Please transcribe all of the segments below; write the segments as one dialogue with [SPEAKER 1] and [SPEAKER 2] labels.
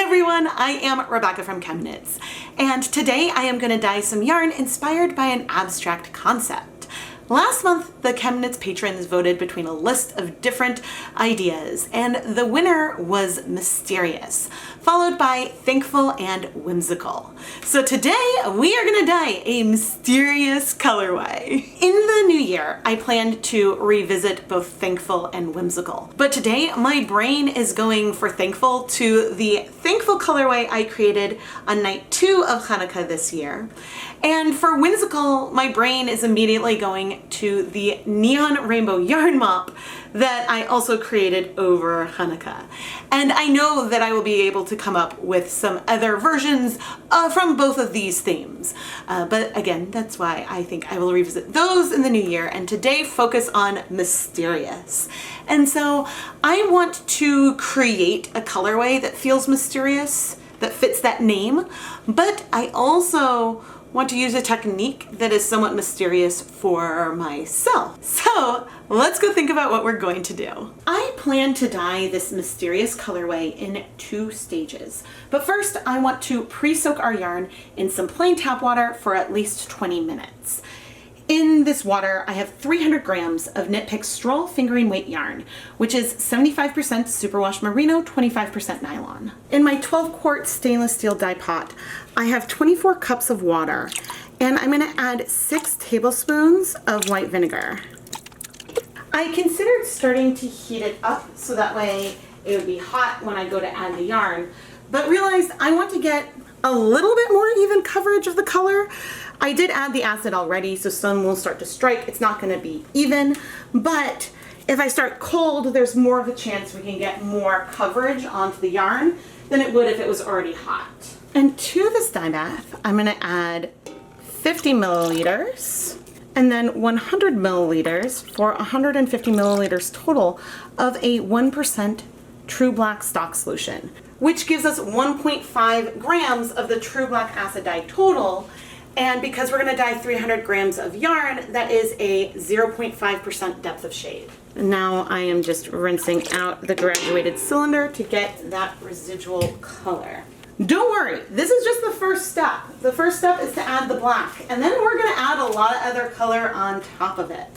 [SPEAKER 1] everyone, I am Rebecca from ChemKnits, and today I am going to dye some yarn inspired by an abstract concept. Last month, the ChemKnits patrons voted between a list of different ideas, and the winner was mysterious, followed by thankful and whimsical. So today, we are going to dye a mysterious colorway. In the new year, I planned to revisit both thankful and whimsical. But today, my brain is going for thankful to the thankful colorway I created on night 2 of Hanukkah this year. And for whimsical, my brain is immediately going to the neon rainbow yarn mop that I also created over Hanukkah. And I know that I will be able to come up with some other versions from both of these themes. But again, that's why I think I will revisit those in the new year and today focus on mysterious. And so I want to create a colorway that feels mysterious, that fits that name, but I also want to use a technique that is somewhat mysterious for myself. So let's go think about what we're going to do. I plan to dye this mysterious colorway in 2 stages. But first, I want to pre-soak our yarn in some plain tap water for at least 20 minutes. In this water, I have 300 grams of Knit Pick Stroll Fingering Weight yarn, which is 75% superwash merino, 25% nylon. In my 12-quart stainless steel dye pot, I have 24 cups of water, and I'm gonna add 6 tablespoons of white vinegar. I considered starting to heat it up so that way it would be hot when I go to add the yarn, but realized I want to get a little bit more even coverage of the color. I did add the acid already, so some will start to strike. It's not gonna be even, but if I start cold, there's more of a chance we can get more coverage onto the yarn than it would if it was already hot. And to this dye bath, I'm gonna add 50 milliliters and then 100 milliliters for 150 milliliters total of a 1% True Black stock solution, which gives us 1.5 grams of the True Black acid dye total. And because we're gonna dye 300 grams of yarn, that is a 0.5% depth of shade. Now I am just rinsing out the graduated cylinder to get that residual color. Don't worry, this is just the first step. The first step is to add the black, and then we're gonna add a lot of other color on top of it.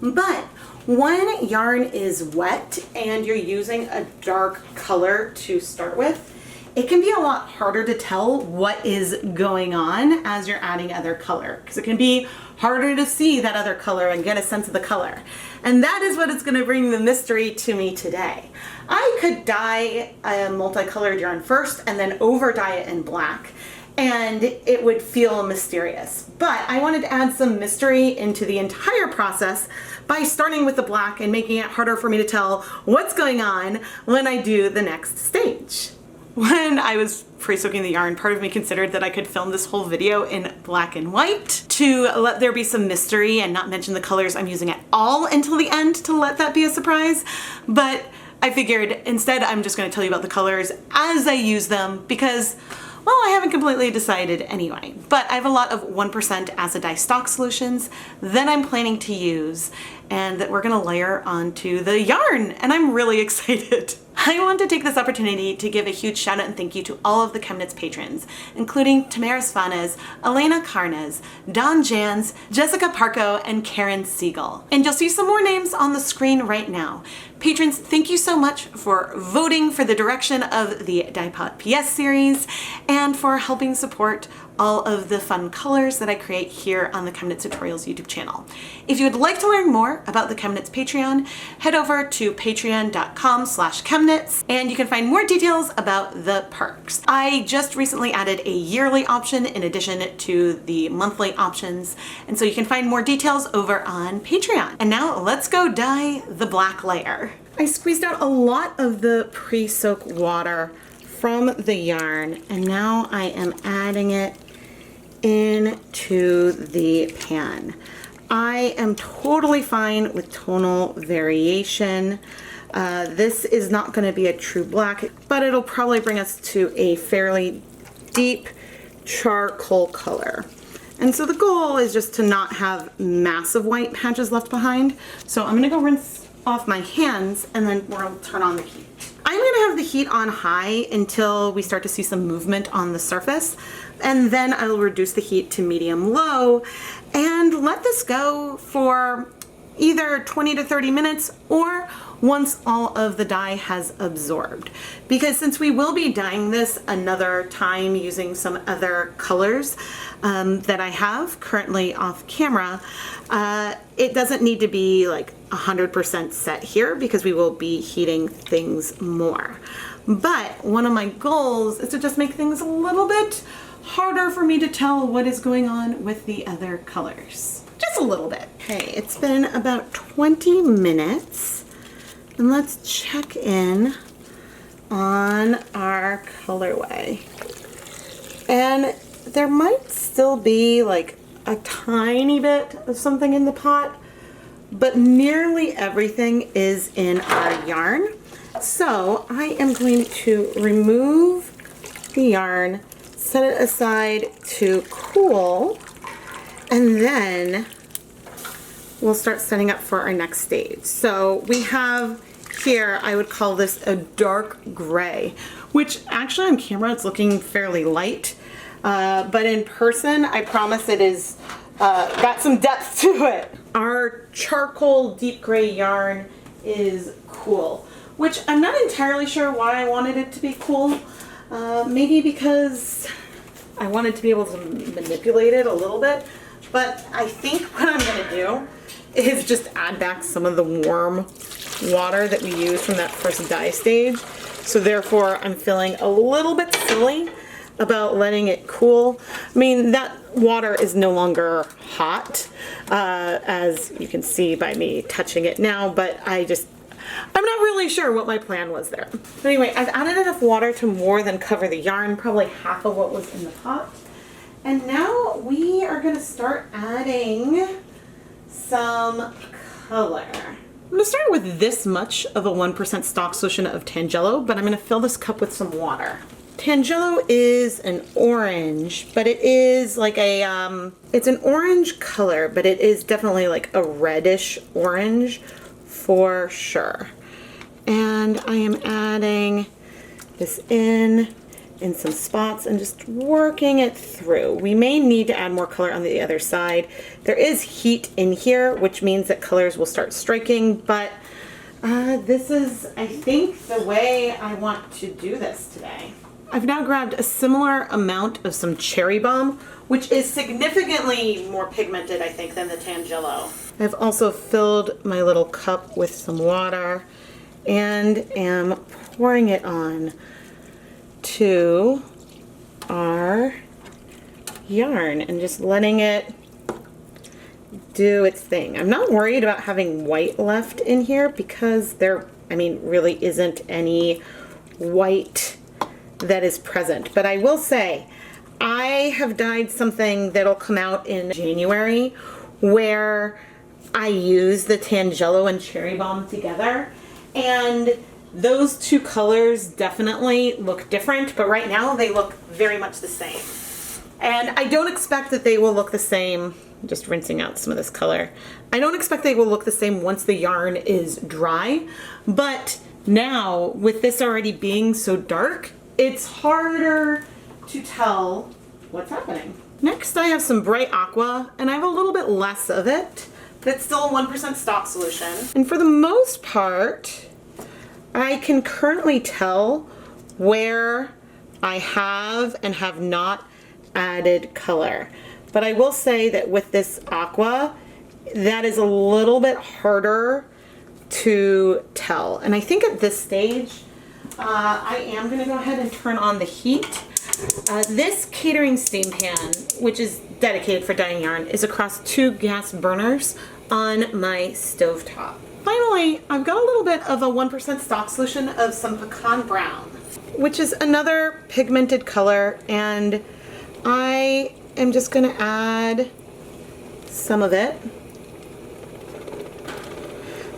[SPEAKER 1] But when yarn is wet and you're using a dark color to start with, it can be a lot harder to tell what is going on as you're adding other color, because it can be harder to see that other color and get a sense of the color. And that is what is going to bring the mystery to me today. I could dye a multicolored yarn first and then over dye it in black, and it would feel mysterious. But I wanted to add some mystery into the entire process by starting with the black and making it harder for me to tell what's going on when I do the next stage. When I was pre-soaking the yarn, part of me considered that I could film this whole video in black and white to let there be some mystery and not mention the colors I'm using at all until the end to let that be a surprise. But I figured instead I'm just going to tell you about the colors as I use them because, well, I haven't completely decided anyway. But I have a lot of 1% acid dye stock solutions that I'm planning to use and that we're gonna layer onto the yarn, and I'm really excited. I want to take this opportunity to give a huge shout out and thank you to all of the ChemKnits patrons, including Tamaris Fanes, Elena Carnes, Don Jans, Jessica Parco, and Karen Siegel. And you'll see some more names on the screen right now. Patrons, thank you so much for voting for the direction of the Dyepot PS series and for helping support all of the fun colors that I create here on the ChemKnits Tutorials YouTube channel. If you would like to learn more about the ChemKnits Patreon, head over to patreon.com/ChemKnits and you can find more details about the perks. I just recently added a yearly option in addition to the monthly options, and so you can find more details over on Patreon. And now let's go dye the black layer. I squeezed out a lot of the pre-soak water from the yarn, and now I am adding it into the pan. I am totally fine with tonal variation. This is not going to be a true black, but it'll probably bring us to a fairly deep charcoal color. And so the goal is just to not have massive white patches left behind. So I'm going to go rinse off my hands and then we'll turn on the heat. I'm going gonna have the heat on high until we start to see some movement on the surface, and then I will reduce the heat to medium low and let this go for either 20 to 30 minutes or once all of the dye has absorbed. Because since we will be dyeing this another time using some other colors that I have currently off camera, it doesn't need to be like 100% set here because we will be heating things more. But one of my goals is to just make things a little bit harder for me to tell what is going on with the other colors. Just a little bit. Okay, it's been about 20 minutes and let's check in on our colorway. And there might still be like a tiny bit of something in the pot, but nearly everything is in our yarn. So I am going to remove the yarn, set it aside to cool, and then we'll start setting up for our next stage. So we have here, I would call this a dark gray, which actually on camera it's looking fairly light, but in person I promise it is got some depth to it. Our charcoal deep gray yarn is cool, which I'm not entirely sure why I wanted it to be cool. Maybe because I wanted to be able to manipulate it a little bit, but I think what I'm gonna do is just add back some of the warm water that we used from that first dye stage. So therefore I'm feeling a little bit silly about letting it cool. I mean, that water is no longer hot, as you can see by me touching it now, but I'm not really sure what my plan was there. But anyway, I've added enough water to more than cover the yarn, probably half of what was in the pot. And now we are gonna start adding some color. I'm gonna start with this much of a 1% stock solution of Tangelo, but I'm gonna fill this cup with some water. Tangelo is an orange, but it is like a, it's an orange color, but it is definitely like a reddish orange for sure. And I am adding this in some spots and just working it through. We may need to add more color on the other side. There is heat in here, which means that colors will start striking, but this is, I think, the way I want to do this today. I've now grabbed a similar amount of some cherry bomb, which is significantly more pigmented, I think, than the Tangelo. I've also filled my little cup with some water and am pouring it on to our yarn and just letting it do its thing. I'm not worried about having white left in here because there, really isn't any white that is present. But I will say, I have dyed something that'll come out in January where I use the Tangelo and cherry bomb together, and those two colors definitely look different, but right now they look very much the same. And I don't expect that they will look the same, just rinsing out some of this color. I don't expect they will look the same once the yarn is dry, but now with this already being so dark, it's harder to tell what's happening. Next I have some bright aqua, and I have a little bit less of it, but it's still a 1% stock solution. And for the most part, I can currently tell where I have and have not added color. But I will say that with this aqua, that is a little bit harder to tell. And I think at this stage, I am gonna go ahead and turn on the heat. This catering steam pan, which is dedicated for dyeing yarn, is across 2 gas burners on my stovetop. Finally, I've got a little bit of a 1% stock solution of some Pecan brown, which is another pigmented color, and I am just gonna add some of it.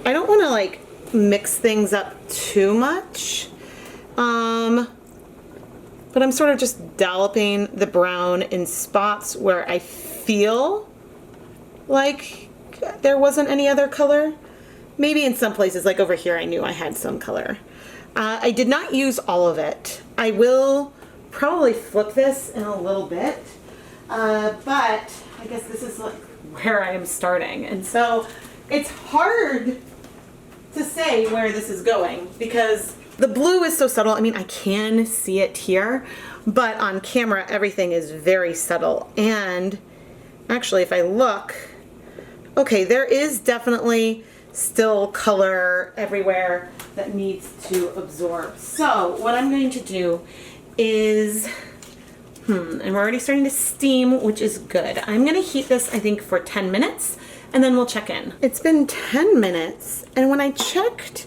[SPEAKER 1] I don't wanna like mix things up too much, but I'm sort of just dolloping the brown in spots where I feel like there wasn't any other color. Maybe in some places, like over here, I knew I had some color. I did not use all of it. I will probably flip this in a little bit, but I guess this is like where I am starting. And so it's hard to say where this is going because the blue is so subtle. I mean, I can see it here, but on camera, everything is very subtle. And actually, if I look, okay, there is definitely still color everywhere that needs to absorb. So what I'm going to do is, I'm already starting to steam, which is good. I'm gonna heat this, I think, for 10 minutes, and then we'll check in. It's been 10 minutes, and when I checked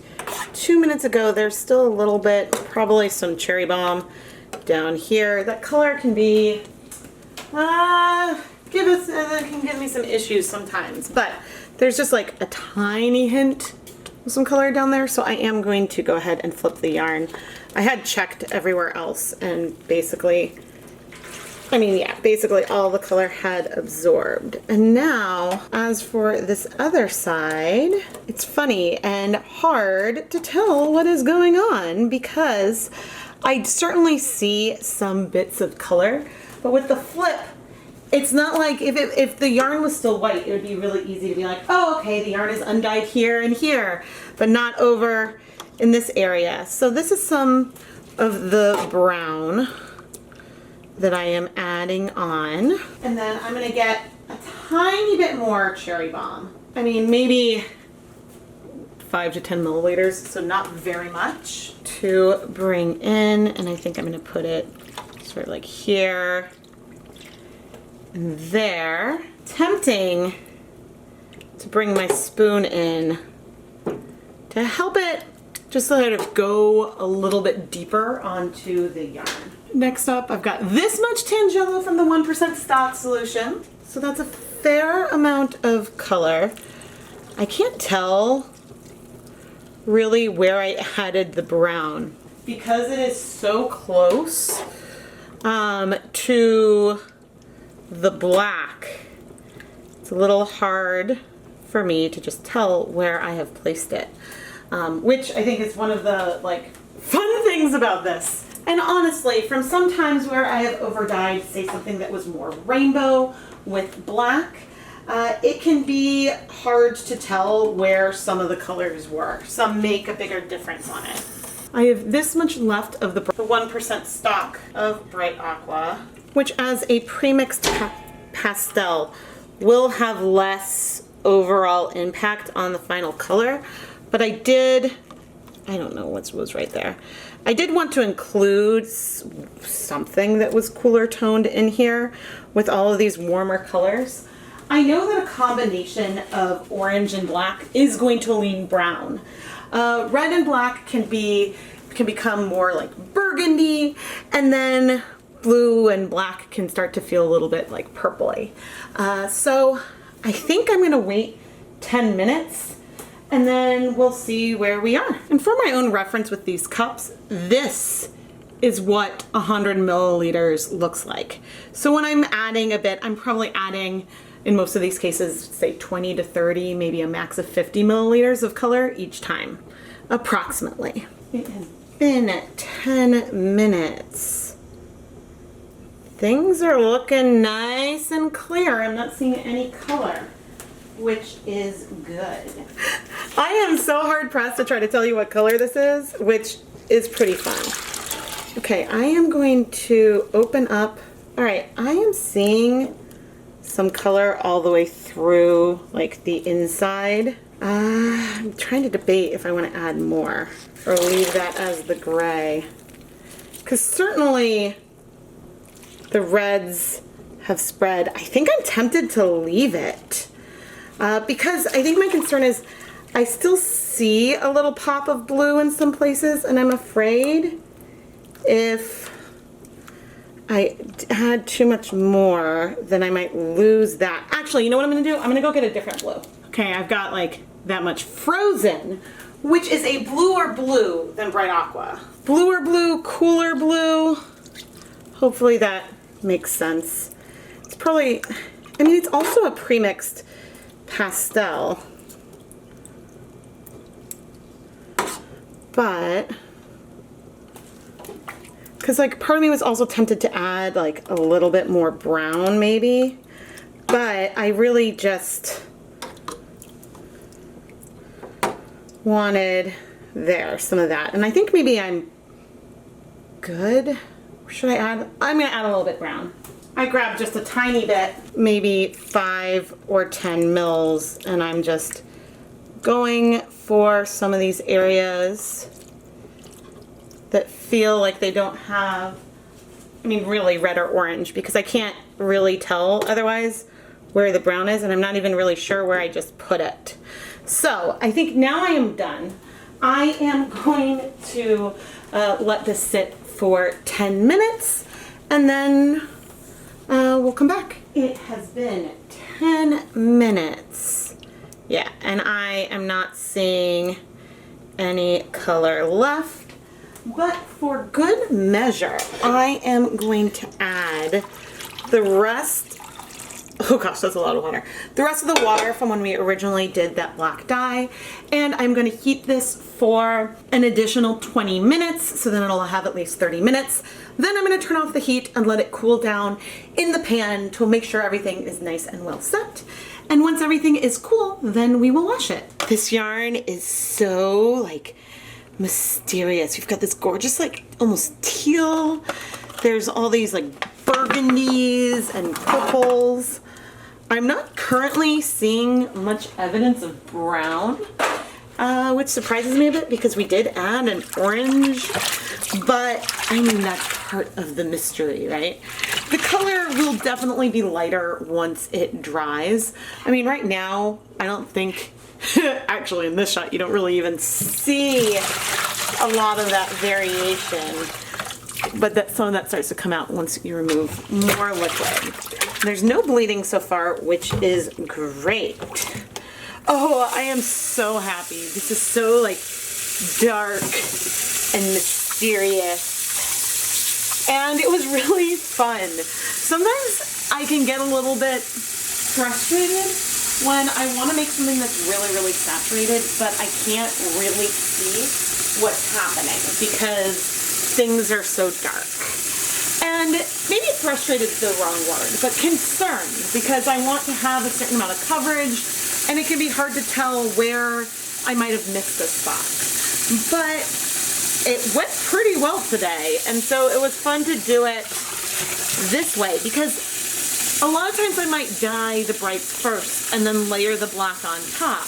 [SPEAKER 1] 2 minutes ago, there's still a little bit, probably some cherry bomb down here. That color can be, can give me some issues sometimes, but there's just like a tiny hint of some color down there, so I am going to go ahead and flip the yarn. I had checked everywhere else, and basically, basically all the color had absorbed. And now, as for this other side, it's funny and hard to tell what is going on because I certainly see some bits of color, but with the flip, it's not like if the yarn was still white, it would be really easy to be like, oh, okay, the yarn is undyed here and here, but not over in this area. So this is some of the brown that I am adding on. And then I'm gonna get a tiny bit more cherry bomb. I mean, maybe 5 to 10 milliliters, so not very much to bring in. And I think I'm gonna put it sort of like here and there. Tempting to bring my spoon in to help it just sort of go a little bit deeper onto the yarn. Next up, I've got this much Tangelo from the 1% stock solution. So that's a fair amount of color. I can't tell really where I added the brown because it is so close to the black. It's a little hard for me to just tell where I have placed it, which I think is one of the fun things about this. And honestly, from some times where I have overdyed, say something that was more rainbow with black, it can be hard to tell where some of the colors were. Some make a bigger difference on it. I have this much left of the 1% stock of Bright Aqua, which as a premixed pastel will have less overall impact on the final color, but I don't know what was right there. I did want to include something that was cooler toned in here with all of these warmer colors. I know that a combination of orange and black is going to lean brown. Red and black can become more like burgundy, and then blue and black can start to feel a little bit like purpley. So I think I'm gonna wait 10 minutes and then we'll see where we are. And for my own reference with these cups, this is what 100 milliliters looks like. So when I'm adding a bit, I'm probably adding, in most of these cases, say 20 to 30, maybe a max of 50 milliliters of color each time, approximately. It has been 10 minutes. Things are looking nice and clear. I'm not seeing any color, which is good. I am so hard pressed to try to tell you what color this is, which is pretty fun. Okay, I am going to open up. All right, I am seeing some color all the way through, like the inside. I'm trying to debate if I want to add more or leave that as the gray. Because certainly the reds have spread. I think I'm tempted to leave it. Because I think my concern is I still see a little pop of blue in some places, and I'm afraid if I add too much more, then I might lose that. Actually, you know what I'm gonna do? I'm gonna go get a different blue. Okay, I've got like that much frozen, which is a bluer blue than Bright Aqua. Bluer blue, cooler blue. Hopefully that makes sense. It's probably, I mean, it's also a premixed pastel, but Because like part of me was also tempted to add like a little bit more brown maybe, but I really just wanted some of that. And I think maybe I'm good. Should I add? I'm gonna add a little bit brown. I grabbed just a tiny bit, maybe 5 or 10 mils, and I'm just going for some of these areas that feel like they don't have, I mean really red or orange, because I can't really tell otherwise where the brown is, and I'm not even really sure where I just put it. So I think now I am done. I am going to let this sit for 10 minutes and then we'll come back. It has been 10 minutes. Yeah, and I am not seeing any color left. But for good measure, I am going to add the rest, oh gosh, that's a lot of water. The rest of the water from when we originally did that black dye. And I'm going to heat this for an additional 20 minutes, so then it'll have at least 30 minutes. Then I'm going to turn off the heat and let it cool down in the pan to make sure everything is nice and well set. And once everything is cool, then we will wash it. This yarn is so like mysterious. You've got this gorgeous like almost teal. There's all these like burgundies and purples. I'm not currently seeing much evidence of brown, which surprises me a bit because we did add an orange, but I mean that's part of the mystery, right? The color will definitely be lighter once it dries. I mean right now I don't think actually in this shot you don't really even see a lot of that variation, but some of that starts to come out once you remove more liquid. There's no bleeding so far, which is great. Oh, I am so happy. This is so like dark and mysterious, and it was really fun. Sometimes I can get a little bit frustrated when I want to make something that's really, really saturated, but I can't really see what's happening because things are so dark. And maybe frustrated is the wrong word, but concerned, because I want to have a certain amount of coverage, and it can be hard to tell where I might have missed a spot. But it went pretty well today, and so it was fun to do it this way, because a lot of times I might dye the brights first and then layer the black on top.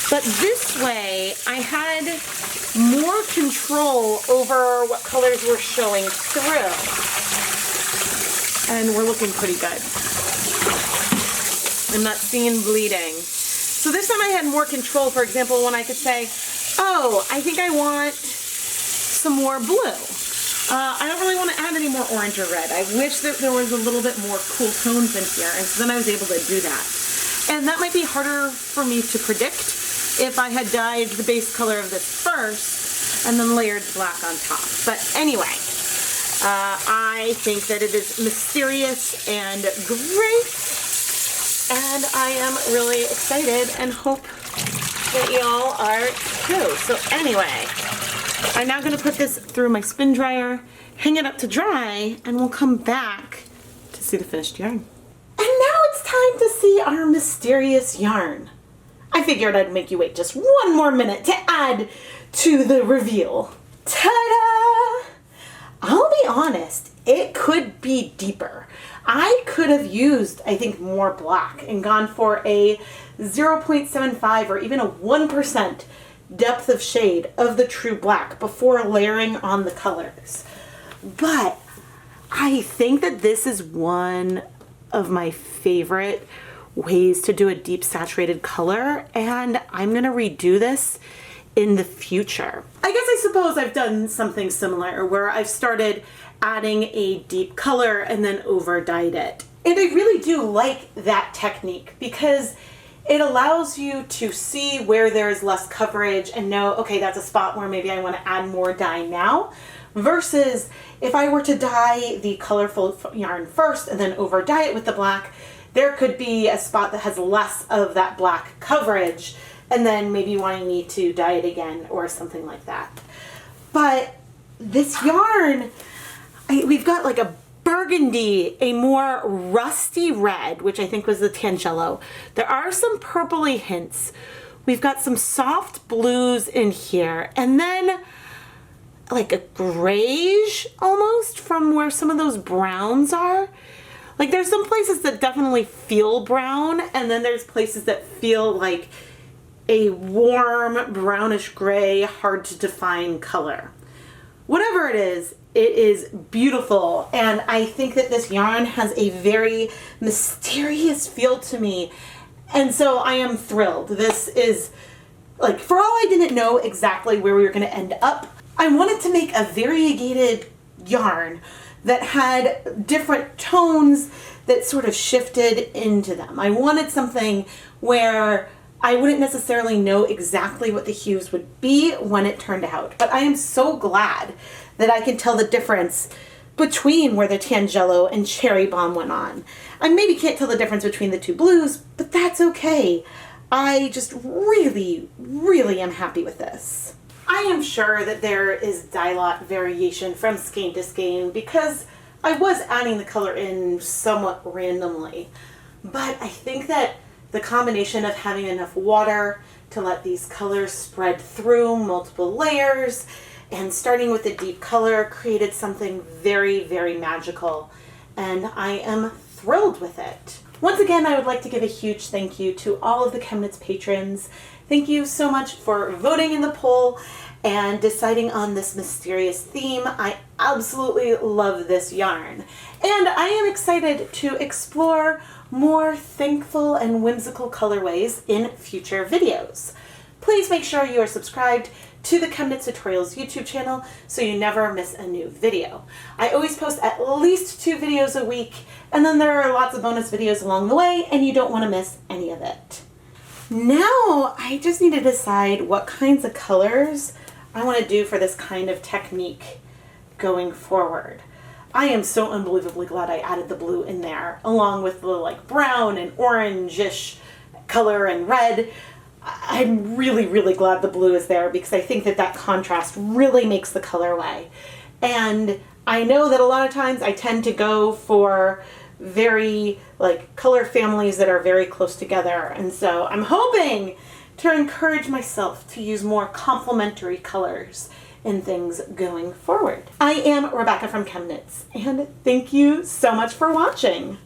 [SPEAKER 1] But this way, I had more control over what colors were showing through. And we're looking pretty good. I'm not seeing bleeding. So this time I had more control, for example, when I could say, oh, I think I want some more blue. I don't really want to add any more orange or red. I wish that there was a little bit more cool tones in here, and so then I was able to do that. And that might be harder for me to predict if I had dyed the base color of this first and then layered black on top. But anyway, I think that it is mysterious and great, and I am really excited and hope that y'all are too. So anyway, I'm now going to put this through my spin dryer, hang it up to dry, and we'll come back to see the finished yarn. And now it's time to see our mysterious yarn. I figured I'd make you wait just one more minute to add to the reveal. Ta-da! I'll be honest, it could be deeper. I could have used, I think, more black and gone for a 0.75 or even a 1% depth of shade of the true black before layering on the colors. But I think that this is one of my favorite ways to do a deep saturated color, and I'm gonna redo this in the future. I guess I suppose I've done something similar where I've started adding a deep color and then over dyed it. And I really do like that technique because it allows you to see where there's less coverage and know, okay, that's a spot where maybe I want to add more dye now, versus if I were to dye the colorful yarn first and then over dye it with the black, there could be a spot that has less of that black coverage and then maybe wanting me to dye it again or something like that. But this yarn, we've got like a burgundy, a more rusty red, which I think was the Tangelo. There are some purpley hints. We've got some soft blues in here, and then like a grayish almost from where some of those browns are. Like there's some places that definitely feel brown, and then there's places that feel like a warm brownish gray, hard to define color. Whatever it is beautiful, and I think that this yarn has a very mysterious feel to me, and so I am thrilled. This is, like, for all I didn't know exactly where we were going to end up, I wanted to make a variegated yarn that had different tones that sort of shifted into them. I wanted something where I wouldn't necessarily know exactly what the hues would be when it turned out, but I am so glad that I can tell the difference between where the Tangelo and Cherry Bomb went on. I maybe can't tell the difference between the two blues, but that's okay. I just really, really am happy with this. I am sure that there is dye lot variation from skein to skein because I was adding the color in somewhat randomly, but I think that the combination of having enough water to let these colors spread through multiple layers and starting with a deep color created something very, very magical, and I am thrilled with it. Once again, I would like to give a huge thank you to all of the ChemKnits patrons. Thank you so much for voting in the poll and deciding on this mysterious theme. I absolutely love this yarn, and I am excited to explore more thankful and whimsical colorways in future videos. Please make sure you are subscribed to the ChemKnits Tutorials YouTube channel so you never miss a new video. I always post at least 2 videos a week, and then there are lots of bonus videos along the way, and you don't want to miss any of it. Now I just need to decide what kinds of colors I want to do for this kind of technique going forward. I am so unbelievably glad I added the blue in there, along with the like brown and orange-ish color and red. I'm really, really glad the blue is there because I think that that contrast really makes the colorway. And I know that a lot of times I tend to go for very like color families that are very close together, and so I'm hoping to encourage myself to use more complementary colors in things going forward. I am Rebecca from ChemKnits, and thank you so much for watching.